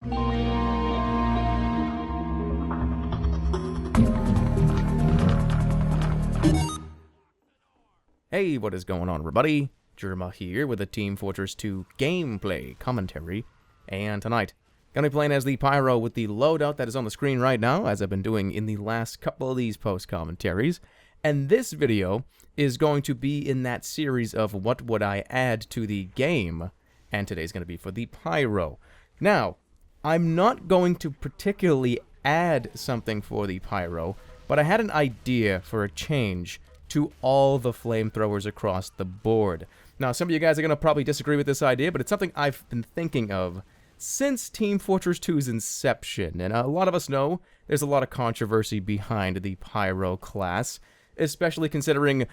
Hey, what is going on, everybody? Jerma here with a Team Fortress 2 gameplay commentary, and tonight, gonna be playing as the Pyro with the loadout that is on the screen right now, as I've been doing in the last couple of these post-commentaries, and this video is going to be in that series of what would I add to the game, and today's gonna be for the Pyro. Now, I'm not going to particularly add something for the Pyro, but I had an idea for a change to all the flamethrowers across the board. Now, some of you guys are going to probably disagree with this idea, but it's something I've been thinking of since Team Fortress 2's inception, and a lot of us know there's a lot of controversy behind the Pyro class, especially considering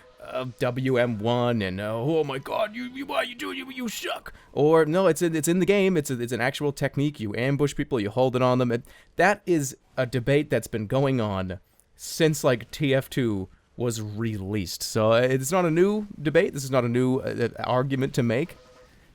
W+M1 and, oh my god, why you doing, you suck. Or, no, it's in the game, it's an actual technique, you ambush people, you hold it on them. That is a debate that's been going on since, like, TF2 was released. So it's not a new debate, this is not a new argument to make,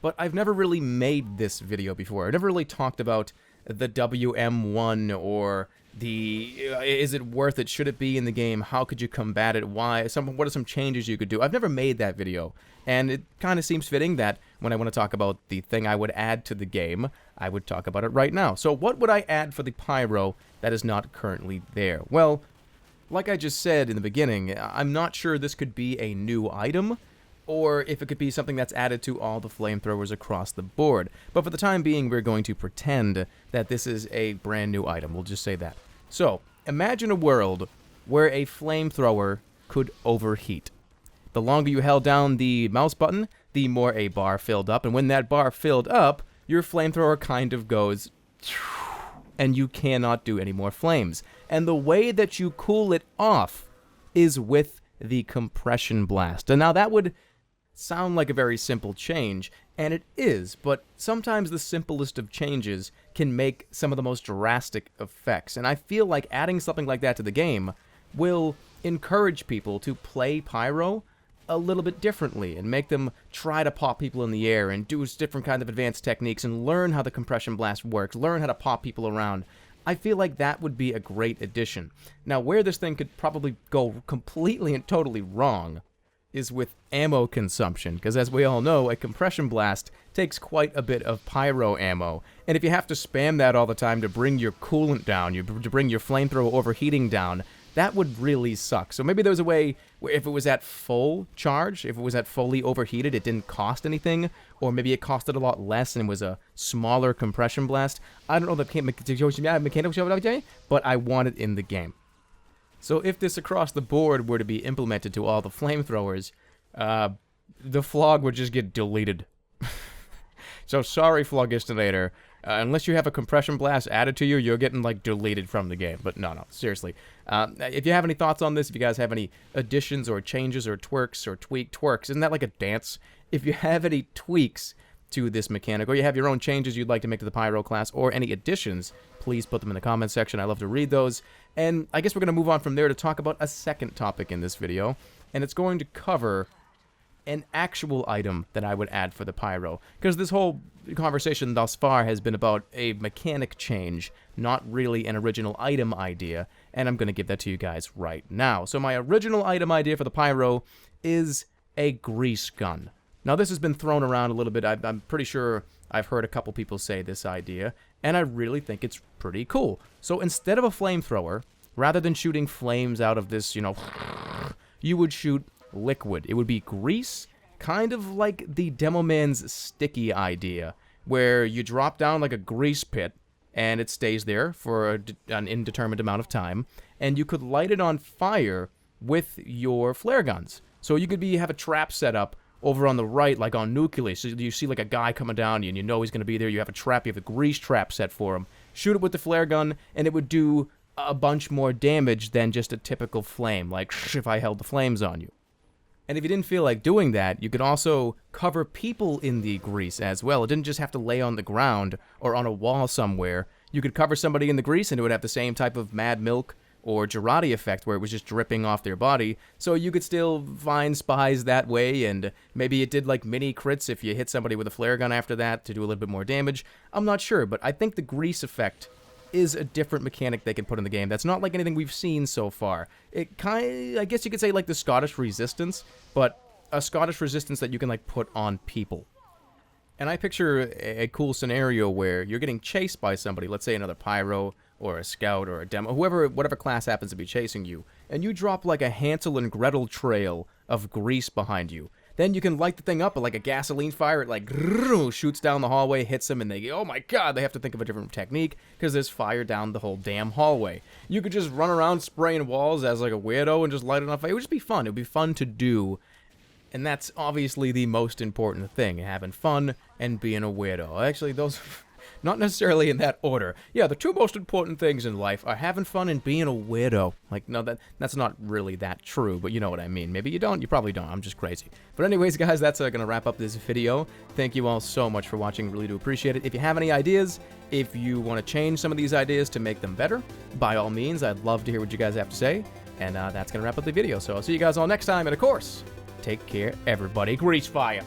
but I've never really made this video before. I've never really talked about the W+M1 or the, is it worth it, should it be in the game, how could you combat it, why, what are some changes you could do. I've never made that video, and it kind of seems fitting that when I want to talk about the thing I would add to the game, I would talk about it right now. So what would I add for the Pyro that is not currently there? Well, like I just said in the beginning, I'm not sure this could be a new item, or if it could be something that's added to all the flamethrowers across the board. But for the time being, we're going to pretend that this is a brand new item. We'll just say that. So, imagine a world where a flamethrower could overheat. The longer you held down the mouse button, the more a bar filled up, and when that bar filled up, your flamethrower kind of goes, and you cannot do any more flames. And the way that you cool it off is with the compression blast. And now that would sound like a very simple change, and it is, but sometimes the simplest of changes can make some of the most drastic effects. And I feel like adding something like that to the game will encourage people to play Pyro a little bit differently and make them try to pop people in the air and do different kinds of advanced techniques and learn how the compression blast works, learn how to pop people around. I feel like that would be a great addition. Now, where this thing could probably go completely and totally wrong is with ammo consumption, because as we all know, a compression blast takes quite a bit of pyro ammo, and if you have to spam that all the time to bring your coolant down, to bring your flamethrower overheating down, that would really suck. So maybe there was a way where if it was at full charge, if it was at fully overheated, it didn't cost anything, or maybe it costed a lot less and was a smaller compression blast. I don't know the mechanical, but I want it in the game. So if this across the board were to be implemented to all the flamethrowers, the flog would just get deleted. So sorry, Flogistinator. Unless you have a compression blast added to you, you're getting, like, deleted from the game. But no, seriously. If you have any thoughts on this, if you guys have any additions or changes or twerks or twerks, isn't that like a dance? If you have any tweaks to this mechanic, or you have your own changes you'd like to make to the Pyro class, or any additions, please put them in the comments section. I love to read those. And I guess we're going to move on from there to talk about a second topic in this video, and it's going to cover an actual item that I would add for the Pyro, because this whole conversation thus far has been about a mechanic change, not really an original item idea, and I'm going to give that to you guys right now. So my original item idea for the Pyro is a grease gun. Now this has been thrown around a little bit. I'm pretty sure I've heard a couple people say this idea, and I really think it's pretty cool. So instead of a flamethrower, rather than shooting flames out of this, you would shoot liquid. It would be grease, kind of like the Demo Man's sticky idea, where you drop down like a grease pit, and it stays there for an indeterminate amount of time, and you could light it on fire with your flare guns. So you could have a trap set up over on the right, like on Nuclear, so you see like a guy coming down, and you know he's going to be there, you have a trap, you have a grease trap set for him, shoot it with the flare gun, and it would do a bunch more damage than just a typical flame, like if I held the flames on you. And if you didn't feel like doing that, you could also cover people in the grease as well. It didn't just have to lay on the ground or on a wall somewhere. You could cover somebody in the grease and it would have the same type of mad milk or Girardi effect, where it was just dripping off their body, so you could still find spies that way, and maybe it did like mini crits if you hit somebody with a flare gun after that to do a little bit more damage. I'm not sure, but I think the grease effect is a different mechanic they can put in the game. That's not like anything we've seen so far. It I guess you could say like the Scottish resistance, but a Scottish resistance that you can like put on people. And I picture a cool scenario where you're getting chased by somebody, let's say another Pyro, or a Scout, or a Demo, whatever class happens to be chasing you, and you drop like a Hansel and Gretel trail of grease behind you. Then you can light the thing up like a gasoline fire. It like shoots down the hallway, hits them, and they go, oh my god, they have to think of a different technique because there's fire down the whole damn hallway. You could just run around spraying walls as like a weirdo and just light it on fire. It would just be fun. It would be fun to do. And that's obviously the most important thing, having fun and being a weirdo. Actually, those, not necessarily in that order. Yeah, the two most important things in life are having fun and being a weirdo. Like, no, that's not really that true, but you know what I mean. Maybe you don't, you probably don't, I'm just crazy. But anyways, guys, that's going to wrap up this video. Thank you all so much for watching, really do appreciate it. If you have any ideas, if you want to change some of these ideas to make them better, by all means, I'd love to hear what you guys have to say. And that's going to wrap up the video, so I'll see you guys all next time, and of course, take care, everybody. Grease fire!